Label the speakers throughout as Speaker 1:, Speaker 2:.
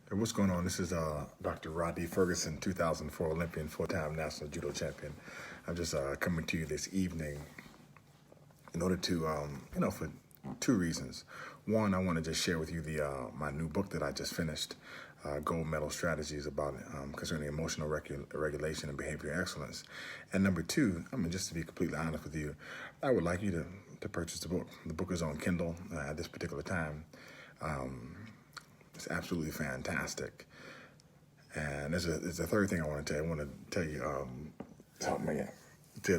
Speaker 1: Hey, what's going on? This is Dr. Rodney Ferguson, 2004 Olympian, four-time national judo champion. I'm just coming to you this evening in order to, for two reasons. One, I want to just share with you the my new book that I just finished, Gold Medal Strategies about concerning emotional regulation and behavior excellence. And number two, just to be completely honest with you, I would like you to purchase the book. The book is on Kindle at this particular time. It's absolutely fantastic. And there's a third thing I want to tell you. I want to tell you, tell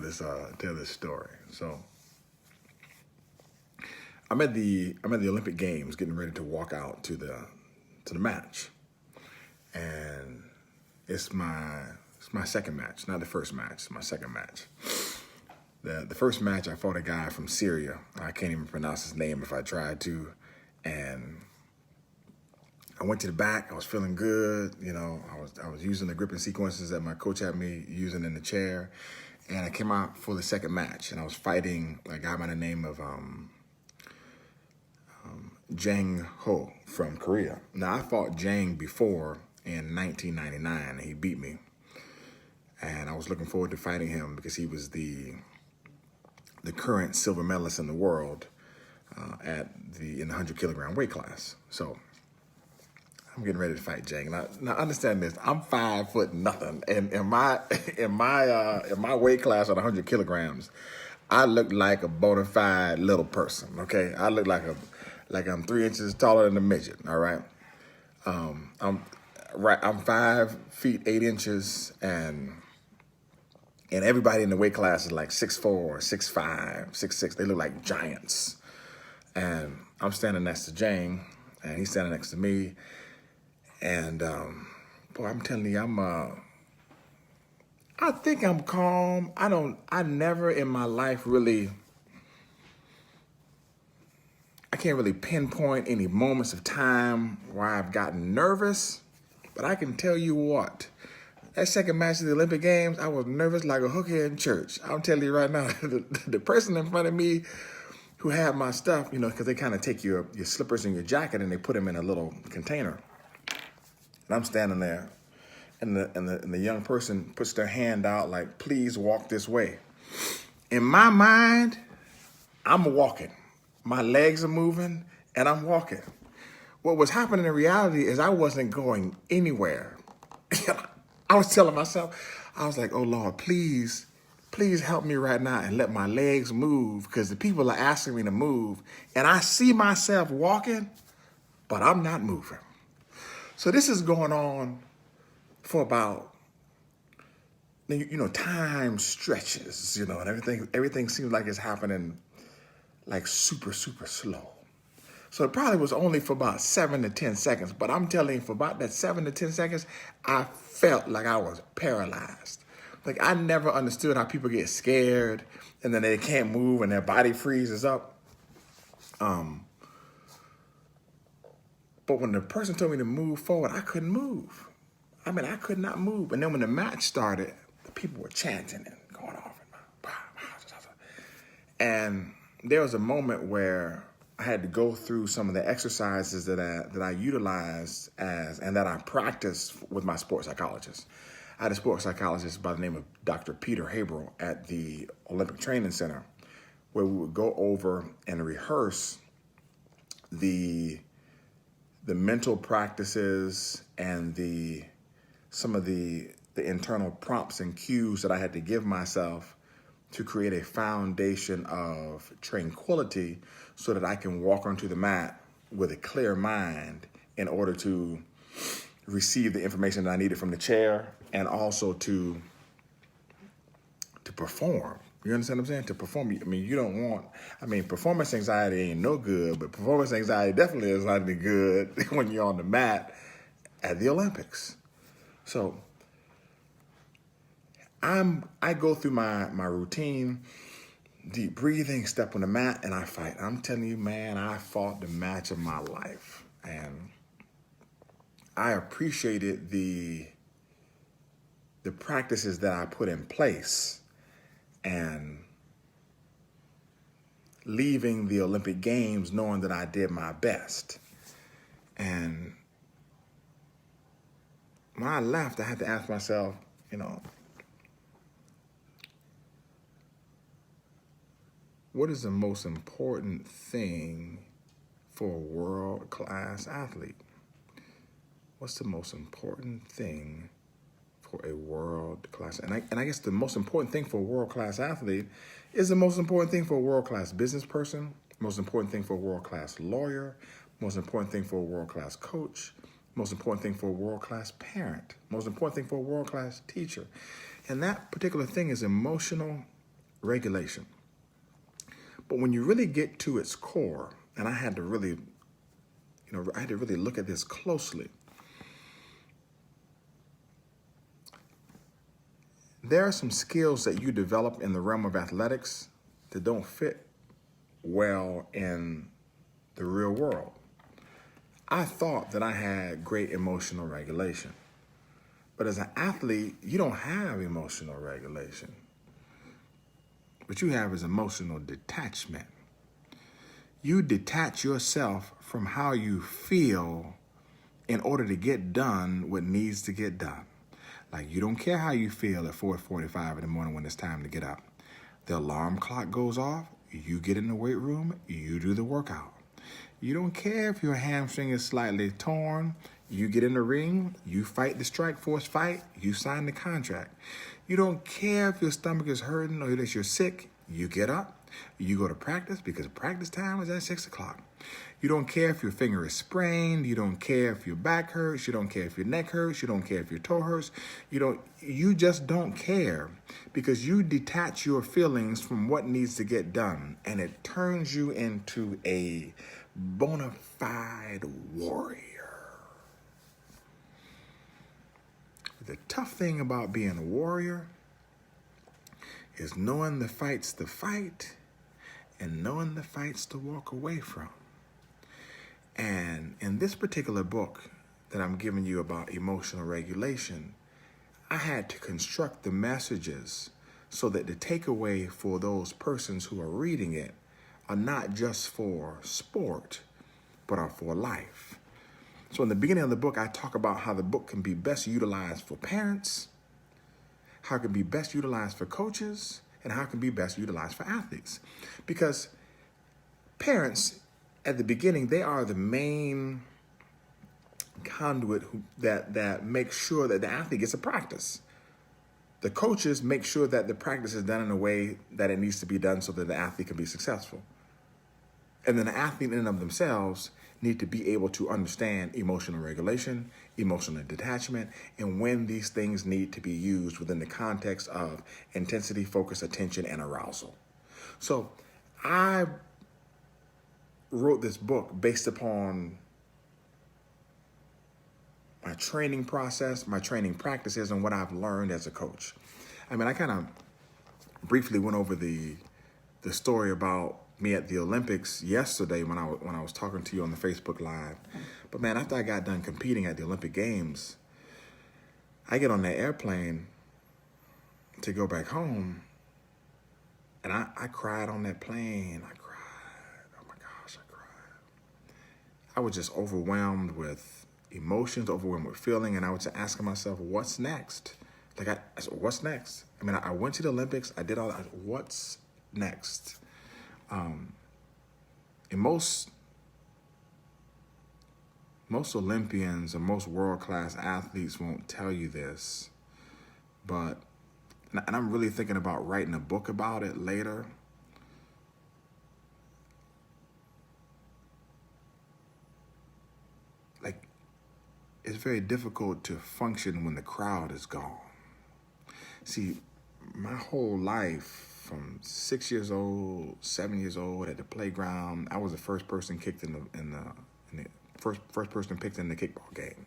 Speaker 1: this story. So I'm at the Olympic Games, getting ready to walk out to the match, and it's my second match, not the first match. It's my second match. The first match, I fought a guy from Syria. I can't even pronounce his name if I tried to, and I went to the back. I was feeling good. I was using the gripping sequences that my coach had me using in the chair. And I came out for the second match, and I was fighting a guy by the name of Jang Ho from Korea. Now, I fought Jang before in 1999, and he beat me. And I was looking forward to fighting him because he was the current silver medalist in the world in the 100-kilogram weight class. So I'm getting ready to fight Jang. Now understand this. I'm 5 foot nothing, and in my weight class at 100 kilograms, I look like a bona fide little person. Okay, I look like I'm 3 inches taller than a midget. All right, I'm 5 feet 8 inches, and everybody in the weight class is like 6'4", 6'5", 6'6". They look like giants, and I'm standing next to Jang, and he's standing next to me. And boy, I'm telling you, I think I'm calm. I never in my life I can't really pinpoint any moments of time where I've gotten nervous, but I can tell you what, that second match of the Olympic Games, I was nervous like a hooker in church. I'm telling you right now, the person in front of me who had my stuff, because they kind of take your slippers and your jacket and they put them in a little container. And I'm standing there, and the young person puts their hand out like, please walk this way. In my mind, I'm walking. My legs are moving, and I'm walking. What was happening in reality is I wasn't going anywhere. I was telling myself, I was like, oh, Lord, please help me right now and let my legs move, because the people are asking me to move, and I see myself walking, but I'm not moving. So this is going on for about, time stretches, and everything seems like it's happening like super, super slow. So it probably was only for about 7 to 10 seconds, but I'm telling you, for about that 7 to 10 seconds, I felt like I was paralyzed. Like, I never understood how people get scared and then they can't move and their body freezes up. But when the person told me to move forward, I couldn't move. I could not move. And then when the match started, the people were chanting and going off. And there was a moment where I had to go through some of the exercises that I utilized and that I practiced with my sports psychologist. I had a sports psychologist by the name of Dr. Peter Haberl at the Olympic Training Center, where we would go over and rehearse the mental practices and some of the internal prompts and cues that I had to give myself to create a foundation of tranquility so that I can walk onto the mat with a clear mind in order to receive the information that I needed from the chair, and also to perform. You understand what I'm saying? To perform. You don't want, performance anxiety ain't no good, but performance anxiety definitely is not any good when you're on the mat at the Olympics. So I go through my routine, deep breathing, step on the mat, and I fight. I'm telling you, man, I fought the match of my life. And I appreciated the practices that I put in place, and leaving the Olympic Games knowing that I did my best. And when I left, I had to ask myself, you know, what is the most important thing for a world-class athlete? What's the most important thing for a world-class? And I guess the most important thing for a world-class athlete is the most important thing for a world-class business person, most important thing for a world-class lawyer, most important thing for a world-class coach, most important thing for a world-class parent, most important thing for a world-class teacher. And that particular thing is emotional regulation. But when you really get to its core, and I had to really look at this closely. There are some skills that you develop in the realm of athletics that don't fit well in the real world. I thought that I had great emotional regulation. But as an athlete, you don't have emotional regulation. What you have is emotional detachment. You detach yourself from how you feel in order to get done what needs to get done. Like, you don't care how you feel at 4:45 in the morning when it's time to get up. The alarm clock goes off, you get in the weight room, you do the workout. You don't care if your hamstring is slightly torn, you get in the ring, you fight the Strikeforce fight, you sign the contract. You don't care if your stomach is hurting or that you're sick, you get up, you go to practice because practice time is at 6 o'clock. You don't care if your finger is sprained, you don't care if your back hurts, you don't care if your neck hurts, you don't care if your toe hurts, you just don't care because you detach your feelings from what needs to get done, and it turns you into a bona fide warrior. The tough thing about being a warrior is knowing the fights to fight and knowing the fights to walk away from. And in this particular book that I'm giving you about emotional regulation, I had to construct the messages so that the takeaway for those persons who are reading it are not just for sport, but are for life. So in the beginning of the book, I talk about how the book can be best utilized for parents, how it can be best utilized for coaches, and how it can be best utilized for athletes. Because parents, at the beginning, they are the main conduit that makes sure that the athlete gets a practice. The coaches make sure that the practice is done in a way that it needs to be done so that the athlete can be successful. And then the athlete in and of themselves need to be able to understand emotional regulation, emotional detachment, and when these things need to be used within the context of intensity, focus, attention, and arousal. So I wrote this book based upon my training process, my training practices, and what I've learned as a coach. I mean, I kind of briefly went over the story about me at the Olympics yesterday when I was talking to you on the Facebook Live. But man, after I got done competing at the Olympic Games, I get on that airplane to go back home, and I cried on that plane. I cried. Oh my gosh, I cried. I was just overwhelmed with emotions, overwhelmed with feeling, and I was just asking myself, what's next? I said, what's next? I mean, I went to the Olympics, I did all that. What's next? And most Olympians or most world-class athletes won't tell you this, and I'm really thinking about writing a book about it later. Like, it's very difficult to function when the crowd is gone. See, my whole life, from 6 years old, 7 years old, at the playground, I was the first person kicked in the first person picked in the kickball game.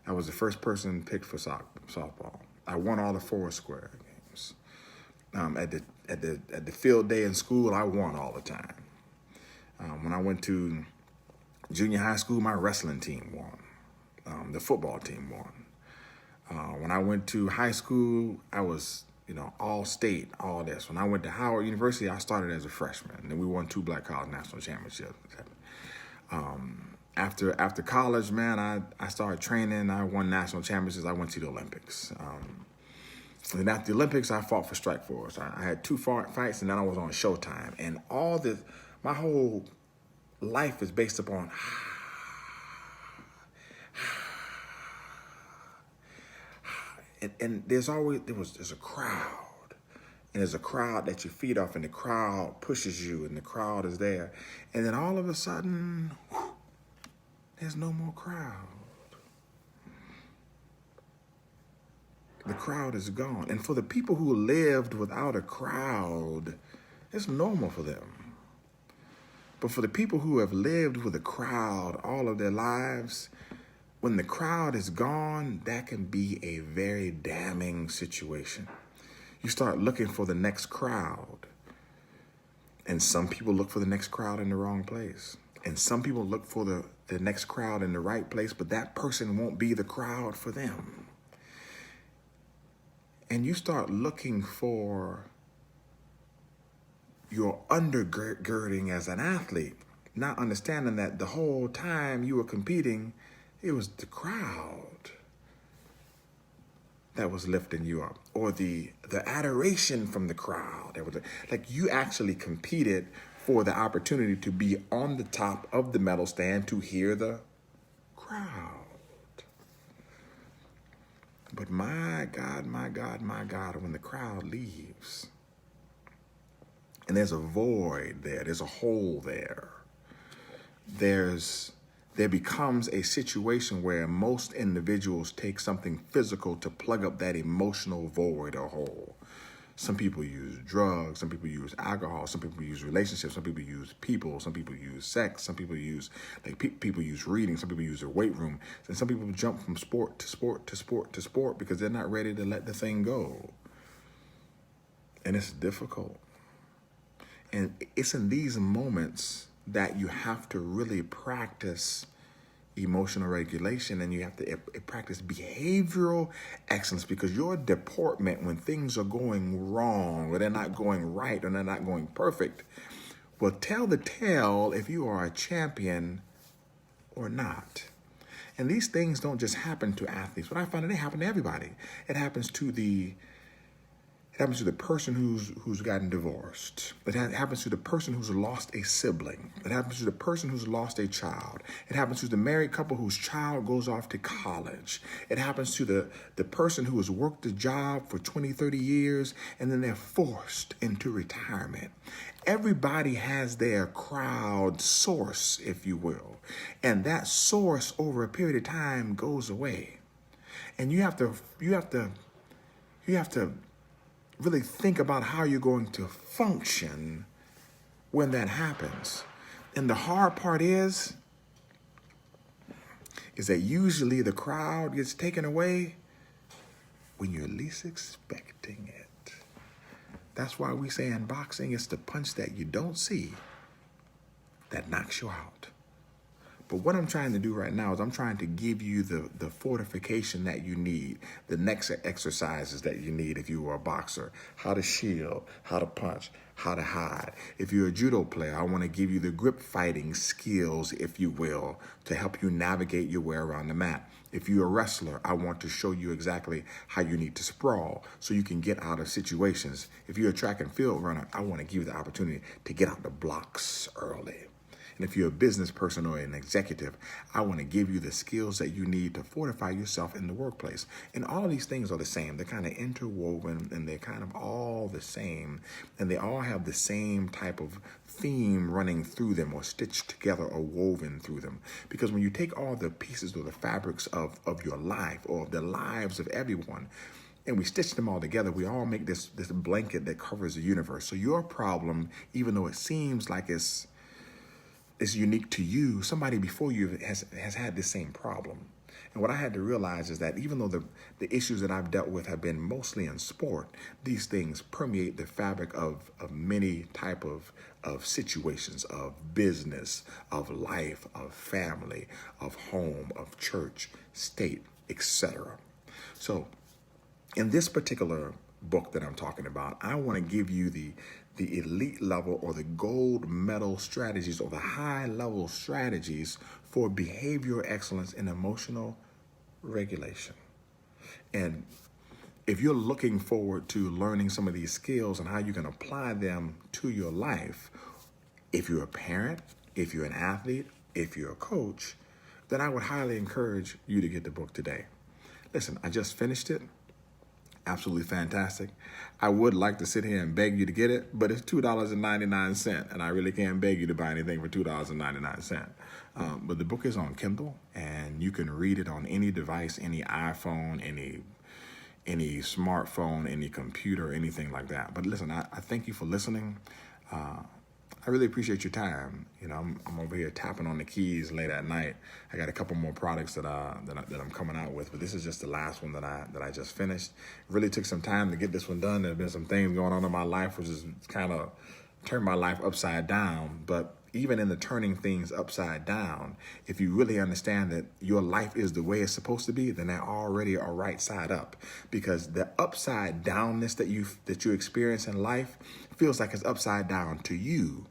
Speaker 1: I was the first person picked for softball. I won all the Foursquare games. At the field day in school, I won all the time. When I went to junior high school, my wrestling team won. The football team won. When I went to high school, I was, all state, all this. When I went to Howard University, I started as a freshman, and then we won 2 Black College National Championships. After college, man, I started training. I won national championships. I went to the Olympics. And after the Olympics, I fought for Strike Force. I had two fights, and then I was on Showtime. And all this, my whole life is based upon, and there's a crowd. And there's a crowd that you feed off, and the crowd pushes you, and the crowd is there. And then all of a sudden, there's no more crowd. The crowd is gone. And for the people who lived without a crowd, it's normal for them. But for the people who have lived with a crowd all of their lives, when the crowd is gone, that can be a very damning situation. You start looking for the next crowd. And some people look for the next crowd in the wrong place. And some people look for the next crowd in the right place, but that person won't be the crowd for them. And you start looking for your undergirding as an athlete, not understanding that the whole time you were competing, it was the crowd that was lifting you up, or the adoration from the crowd. That was like you actually competed for the opportunity to be on the top of the medal stand to hear the crowd. But my God, when the crowd leaves, and there's a void there, there's a hole there, there becomes a situation where most individuals take something physical to plug up that emotional void or hole. Some people use drugs, some people use alcohol, some people use relationships, some people use people, some people use sex, some people use people use reading, some people use their weight room, and some people jump from sport to sport to sport to sport because they're not ready to let the thing go. And it's difficult. And it's in these moments that you have to really practice emotional regulation, and you have to practice behavioral excellence, because your deportment when things are going wrong or they're not going right or they're not going perfect will tell the tale if you are a champion or not. And these things don't just happen to athletes. What I find, they happen to everybody. It happens to the person who's gotten divorced. It happens to the person who's lost a sibling. It happens to the person who's lost a child. It happens to the married couple whose child goes off to college. It happens to the person who has worked a job for 20, 30 years, and then they're forced into retirement. Everybody has their crowd source, if you will. And that source over a period of time goes away. And you have to really think about how you're going to function when that happens. And the hard part is that usually the crowd gets taken away when you're least expecting it. That's why we say in boxing, it's the punch that you don't see that knocks you out. But what I'm trying to do right now is I'm trying to give you the fortification that you need, the next exercises that you need if you are a boxer, how to shield, how to punch, how to hide. If you're a judo player, I want to give you the grip fighting skills, if you will, to help you navigate your way around the mat. If you're a wrestler, I want to show you exactly how you need to sprawl so you can get out of situations. If you're a track and field runner, I want to give you the opportunity to get out the blocks early. And if you're a business person or an executive, I want to give you the skills that you need to fortify yourself in the workplace. And all of these things are the same. They're kind of interwoven, and they're kind of all the same. And they all have the same type of theme running through them, or stitched together or woven through them. Because when you take all the pieces or the fabrics of your life, or the lives of everyone, and we stitch them all together, we all make this blanket that covers the universe. So your problem, even though it seems like it's unique to you, somebody before you has had the same problem. And what I had to realize is that even though the issues that I've dealt with have been mostly in sport, these things permeate the fabric of many type of situations, of business, of life, of family, of home, of church, state, etc. So in this particular book that I'm talking about, I want to give you the elite level or the gold medal strategies or the high level strategies for behavioral excellence and emotional regulation. And if you're looking forward to learning some of these skills and how you can apply them to your life, if you're a parent, if you're an athlete, if you're a coach, then I would highly encourage you to get the book today. Listen, I just finished it. Absolutely fantastic. I would like to sit here and beg you to get it, but it's $2.99, and I really can't beg you to buy anything for $2.99. But the book is on Kindle, and you can read it on any device, any iPhone, any smartphone, any computer, anything like that. But listen, I thank you for listening. I really appreciate your time. You know, I'm over here tapping on the keys late at night. I got a couple more products that I'm coming out with, but this is just the last one that I just finished. It really took some time to get this one done. There've been some things going on in my life which has kind of turned my life upside down. But even in the turning things upside down, if you really understand that your life is the way it's supposed to be, then they already are right side up. Because the upside downness that you experience in life feels like it's upside down to you.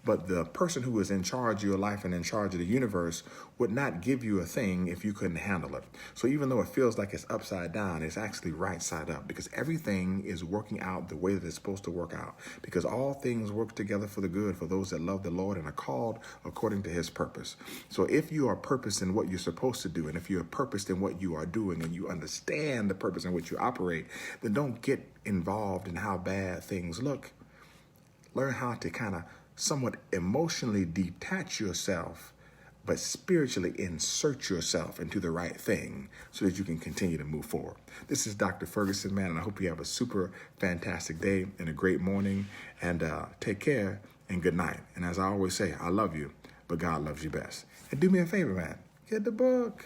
Speaker 1: But the person who is in charge of your life and in charge of the universe would not give you a thing if you couldn't handle it. So even though it feels like it's upside down, it's actually right side up, because everything is working out the way that it's supposed to work out. Because all things work together for the good for those that love the Lord and are called according to his purpose. So if you are purposed in what you're supposed to do, and if you're purposed in what you are doing, and you understand the purpose in which you operate, then don't get involved in how bad things look. Learn how to kind of somewhat emotionally detach yourself, but spiritually insert yourself into the right thing so that you can continue to move forward. This is Dr. Ferguson, man, and I hope you have a super fantastic day and a great morning, and take care and good night. And as I always say, I love you, but God loves you best. And do me a favor, man, get the book.